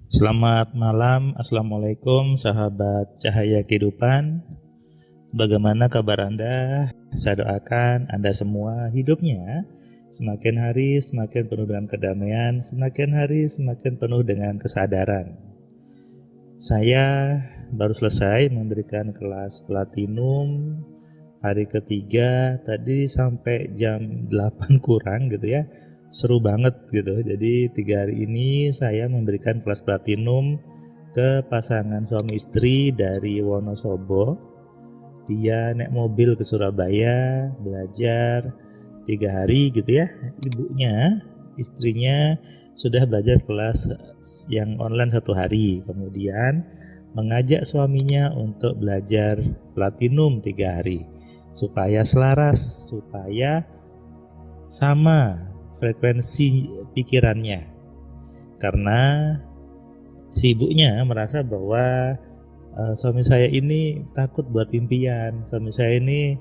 Selamat malam, Assalamualaikum sahabat cahaya kehidupan. Bagaimana kabar Anda? Saya doakan Anda semua hidupnya semakin hari semakin penuh dengan kedamaian, semakin hari semakin penuh dengan kesadaran. Saya baru selesai memberikan kelas Platinum hari ketiga, tadi sampai jam 8 kurang gitu ya. Seru banget gitu. Jadi 3 hari ini saya memberikan kelas Platinum ke pasangan suami istri dari Wonosobo. Dia naik mobil ke Surabaya belajar 3 hari gitu ya. Ibunya, istrinya sudah belajar kelas yang online 1 hari. Kemudian mengajak suaminya untuk belajar Platinum 3 hari supaya selaras, supaya sama frekuensi pikirannya. Karena si ibunya merasa bahwa suami saya ini takut buat impian, suami saya ini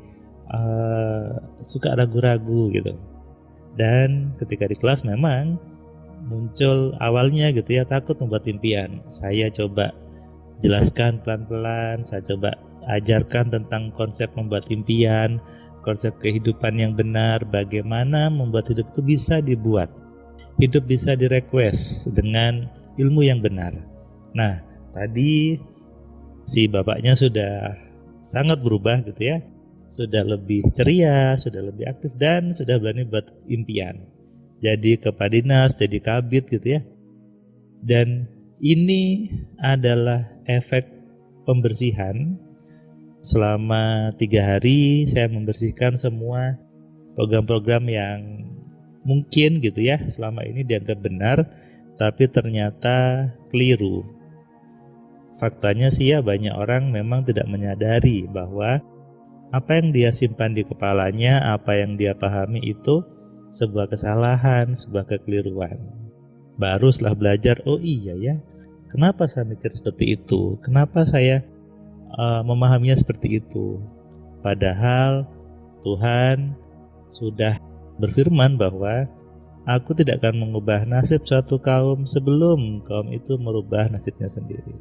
suka ragu-ragu gitu. Dan ketika di kelas memang muncul awalnya gitu ya, takut membuat impian. Saya coba jelaskan pelan-pelan, saya coba ajarkan tentang konsep membuat impian, konsep kehidupan yang benar, bagaimana membuat hidup itu bisa dibuat. Hidup bisa direquest dengan ilmu yang benar. Nah, tadi si bapaknya sudah sangat berubah gitu ya. Sudah lebih ceria, sudah lebih aktif, dan sudah berani buat impian. Jadi kepala dinas, jadi kabid gitu ya. Dan ini adalah efek pembersihan. Selama 3 hari saya membersihkan semua program-program yang mungkin gitu ya selama ini dianggap benar tapi ternyata keliru. Faktanya sih ya, banyak orang memang tidak menyadari bahwa apa yang dia simpan di kepalanya, apa yang dia pahami itu sebuah kesalahan, sebuah kekeliruan. Baru setelah belajar, oh iya ya, kenapa saya mikir seperti itu, kenapa saya memahaminya seperti itu. Padahal Tuhan sudah berfirman bahwa aku tidak akan mengubah nasib suatu kaum sebelum kaum itu merubah nasibnya sendiri.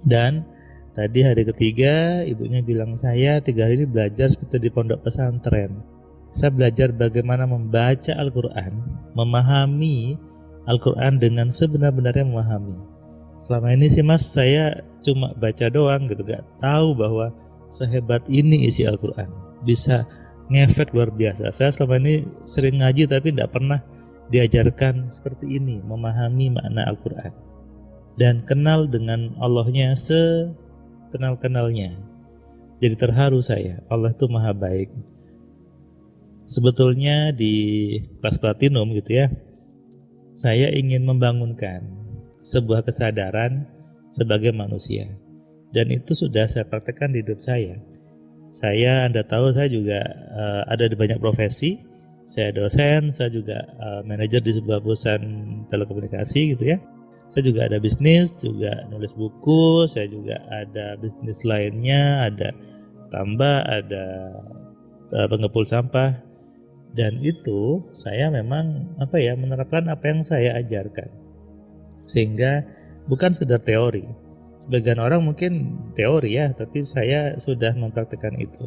Dan tadi hari ketiga ibunya bilang, saya 3 hari ini belajar seperti di pondok pesantren. Saya belajar bagaimana membaca Al-Quran, memahami Al-Quran dengan sebenar-benarnya memahami. Selama ini sih mas, saya cuma baca doang gitu, gak tahu bahwa sehebat ini isi Al-Quran, bisa ngefek luar biasa. Saya selama ini sering ngaji tapi gak pernah diajarkan seperti ini, memahami makna Al-Quran dan kenal dengan Allahnya sekenal-kenalnya. Jadi terharu saya, Allah itu maha baik. Sebetulnya di kelas Platinum gitu ya, saya ingin membangunkan sebuah kesadaran sebagai manusia, dan itu sudah saya praktekkan di hidup saya. Anda tahu saya juga ada di banyak profesi. Saya dosen, saya juga manajer di sebuah perusahaan telekomunikasi gitu ya. Saya juga ada bisnis, juga nulis buku, saya juga ada bisnis lainnya, ada tambah, ada pengepul sampah. Dan itu saya memang menerapkan apa yang saya ajarkan. Sehingga bukan sekedar teori. Sebagian orang mungkin teori ya, tapi saya sudah mempraktikkan itu.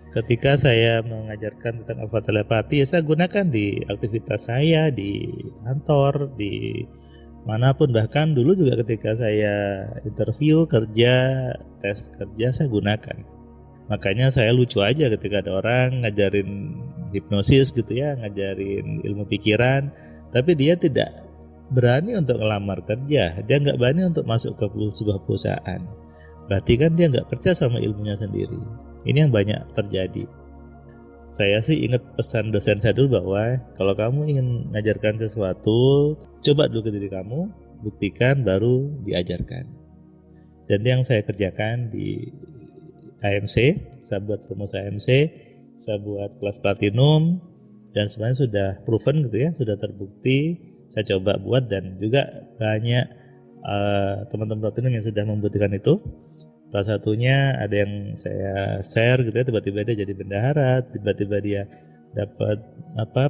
Ketika saya mengajarkan tentang alfa telepati, saya gunakan di aktivitas saya, di kantor, di manapun. Bahkan dulu juga ketika saya interview kerja, tes kerja, saya gunakan. Makanya saya lucu aja ketika ada orang ngajarin hipnosis gitu ya, ngajarin ilmu pikiran, tapi dia tidak berani untuk ngelamar kerja, dia nggak berani untuk masuk ke sebuah perusahaan. Berarti kan dia nggak percaya sama ilmunya sendiri. Ini yang banyak terjadi. Saya sih ingat pesan dosen saya dulu bahwa kalau kamu ingin mengajarkan sesuatu, coba dulu ke diri kamu, buktikan baru diajarkan. Dan yang saya kerjakan di AMC, saya buat rumus AMC, saya buat kelas Platinum, dan sebenarnya sudah proven gitu ya, sudah terbukti. Saya coba buat, dan juga banyak teman-teman Platinum yang sudah membuktikan itu. Salah satunya ada yang saya share gitu ya, tiba-tiba dia jadi bendahara, tiba-tiba dia dapat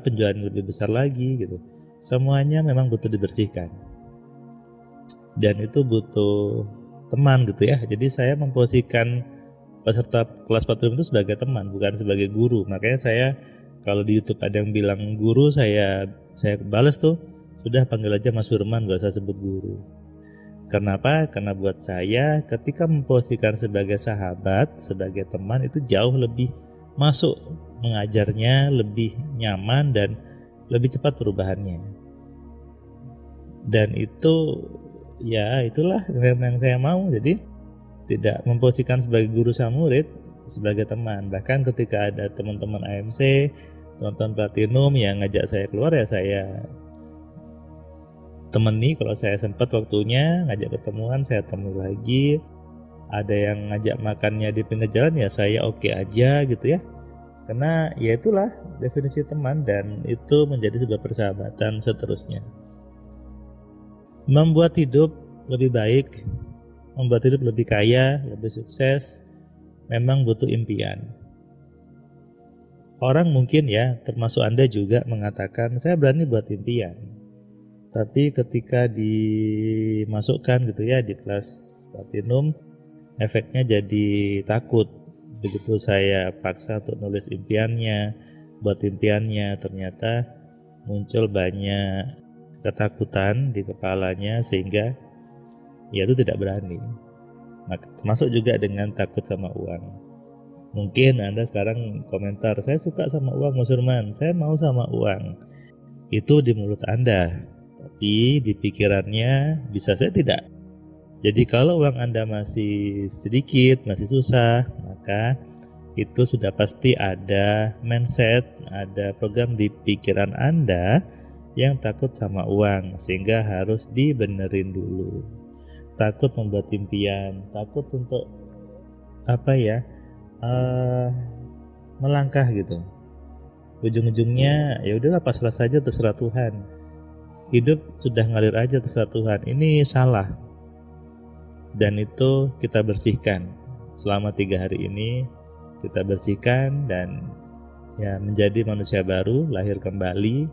penjualan lebih besar lagi gitu. Semuanya memang butuh dibersihkan. dan itu butuh teman gitu ya. Jadi saya memposisikan peserta kelas Patrim itu sebagai teman, bukan sebagai guru. Makanya saya kalau di YouTube ada yang bilang guru, saya balas tuh, sudah panggil aja Mas Firman, gak usah sebut guru. Kenapa? Karena buat saya ketika memposisikan sebagai sahabat, sebagai teman itu jauh lebih masuk, mengajarnya lebih nyaman dan lebih cepat perubahannya. Dan itu ya itulah yang saya mau. Jadi tidak memposisikan sebagai guru sama murid, sebagai teman. Bahkan ketika ada teman-teman AMC, teman-teman Platinum yang ngajak saya keluar, ya saya temani. Kalau saya sempat waktunya ngajak ketemuan, saya temui lagi. Ada yang ngajak makannya di pinggir jalan, ya saya oke aja gitu ya. Karena ya itulah definisi teman, dan itu menjadi sebuah persahabatan seterusnya. Membuat hidup lebih baik, membuat hidup lebih kaya, lebih sukses, memang butuh impian. Orang mungkin ya, termasuk Anda juga mengatakan, saya berani buat impian. Tapi ketika dimasukkan gitu ya di kelas Platinum, efeknya jadi takut. Begitu saya paksa untuk nulis impiannya, buat impiannya, ternyata muncul banyak ketakutan di kepalanya sehingga ya itu tidak berani. Maka termasuk juga dengan takut sama uang. Mungkin Anda sekarang komentar, saya suka sama uang Mas Firman, saya mau sama uang. Itu di mulut Anda, tapi di pikirannya bisa saya tidak. Jadi kalau uang Anda masih sedikit, masih susah, maka itu sudah pasti ada mindset, ada program di pikiran Anda yang takut sama uang, sehingga harus dibenerin dulu. Takut membuat impian, takut untuk melangkah gitu. Ujung-ujungnya ya udahlah, pasrah saja, terserah Tuhan. Hidup sudah ngalir aja, terserah Tuhan. Ini salah. Dan itu kita bersihkan. Selama 3 hari ini kita bersihkan dan ya menjadi manusia baru, lahir kembali,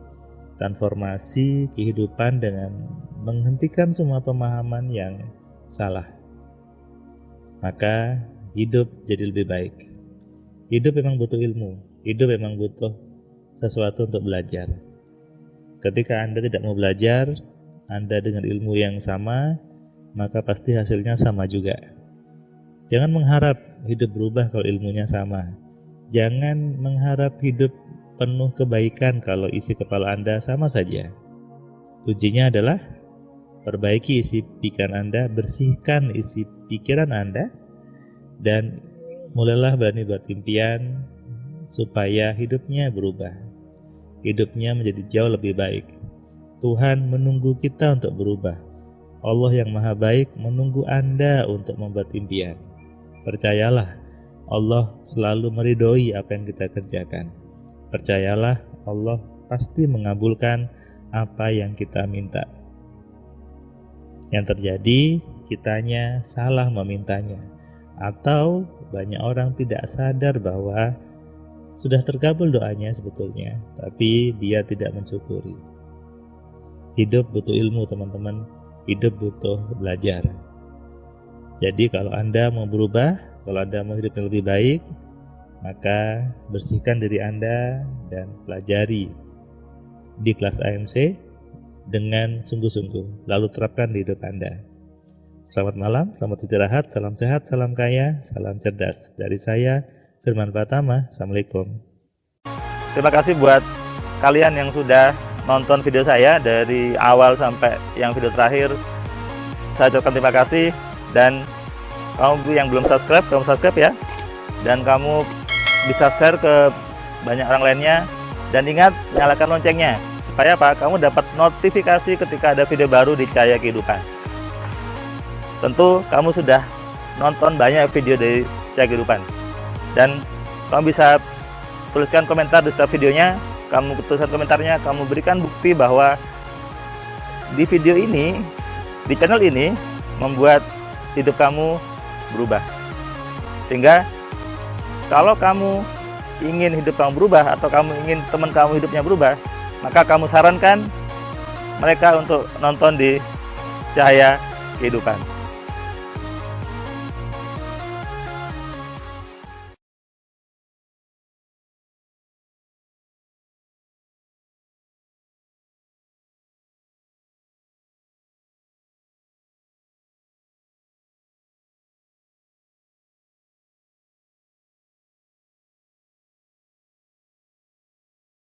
transformasi kehidupan dengan menghentikan semua pemahaman yang salah. Maka hidup jadi lebih baik. Hidup memang butuh ilmu. Hidup memang butuh sesuatu untuk belajar. Ketika Anda tidak mau belajar, Anda dengan ilmu yang sama, maka pasti hasilnya sama juga. Jangan mengharap hidup berubah kalau ilmunya sama. Jangan mengharap hidup penuh kebaikan kalau isi kepala Anda sama saja. Kuncinya adalah perbaiki isi pikiran Anda, bersihkan isi pikiran Anda, dan mulailah berani buat impian supaya hidupnya berubah. Hidupnya menjadi jauh lebih baik. Tuhan menunggu kita untuk berubah. Allah yang maha baik menunggu Anda untuk membuat impian. Percayalah, Allah selalu meridhoi apa yang kita kerjakan. Percayalah, Allah pasti mengabulkan apa yang kita minta. Yang terjadi, kitanya salah memintanya. Atau banyak orang tidak sadar bahwa sudah terkabul doanya sebetulnya, tapi dia tidak mensyukuri. Hidup butuh ilmu teman-teman, hidup butuh belajar. Jadi kalau Anda mau berubah, kalau Anda mau hidup yang lebih baik, maka bersihkan diri Anda dan pelajari di kelas AMC dengan sungguh-sungguh, lalu terapkan di hidup Anda. Selamat malam, selamat istirahat, salam sehat, salam kaya, salam cerdas. Dari saya, Firman Pratama. Assalamualaikum. Terima kasih buat kalian yang sudah nonton video saya dari awal sampai yang video terakhir. Saya ucapkan terima kasih, dan kamu yang belum subscribe, kamu subscribe ya. Dan kamu bisa share ke banyak orang lainnya, dan ingat nyalakan loncengnya supaya apa? Kamu dapat notifikasi ketika ada video baru di Cahaya Kehidupan. Tentu kamu sudah nonton banyak video dari Cahaya Kehidupan, dan kamu bisa tuliskan komentar di setiap videonya. Kamu tuliskan komentarnya, kamu berikan bukti bahwa di video ini, di channel ini membuat hidup kamu berubah. Sehingga kalau kamu ingin hidup kamu berubah, atau kamu ingin teman kamu hidupnya berubah, maka kamu sarankan mereka untuk nonton di Cahaya kehidupan.